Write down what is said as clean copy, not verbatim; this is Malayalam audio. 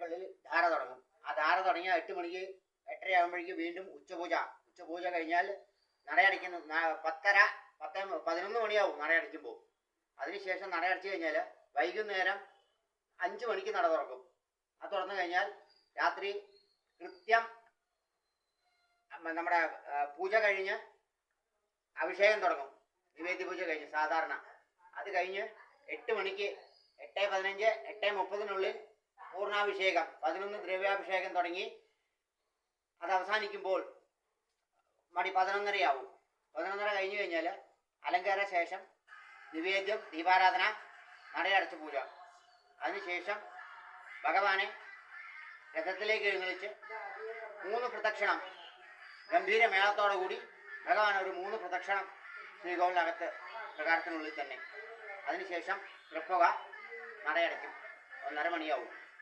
ഉള്ളിൽ ധാര തുടങ്ങും. ആ ധാര തുടങ്ങിയാൽ 8 മണിക്ക് 8:30 ആകുമ്പോഴേക്കും വീണ്ടും ഉച്ചപൂജ കഴിഞ്ഞാൽ നടയടയ്ക്കുന്ന 11 മണിയാവും നടയടയ്ക്കുമ്പോൾ. അതിനുശേഷം നടയടച്ചു കഴിഞ്ഞാൽ വൈകുന്നേരം 5 മണിക്ക് നട തുറക്കും. അത് തുറന്നു കഴിഞ്ഞാൽ രാത്രി കൃത്യം നമ്മുടെ പൂജ കഴിഞ്ഞ് അഭിഷേകം തുടങ്ങും. നിവേദ്യ പൂജ കഴിഞ്ഞ് സാധാരണ അത് കഴിഞ്ഞ് 8 മണിക്ക് 8:15 8:30 പൂർണ്ണാഭിഷേകം 11 ദ്രവ്യാഭിഷേകം തുടങ്ങി അത് അവസാനിക്കുമ്പോൾ മണി 11:30 ആവും. 11:30 കഴിഞ്ഞ് കഴിഞ്ഞാൽ അലങ്കാര ശേഷം നിവേദ്യം, ദീപാരാധന, നടയടച്ച പൂജ. അതിനുശേഷം ഭഗവാനെ രഥത്തിലേക്ക് എഴുന്നള്ളിച്ച് 3 പ്രദക്ഷിണം ഗംഭീര മേളത്തോടു കൂടി ഭഗവാൻ ഒരു 3 പ്രദക്ഷിണം ശ്രീകോവിലിനകത്ത് പ്രകാരത്തിനുള്ളിൽ തന്നെ. അതിനുശേഷം തൃപ്പുക നടയടയ്ക്കും. 1:30 മണിയാവും.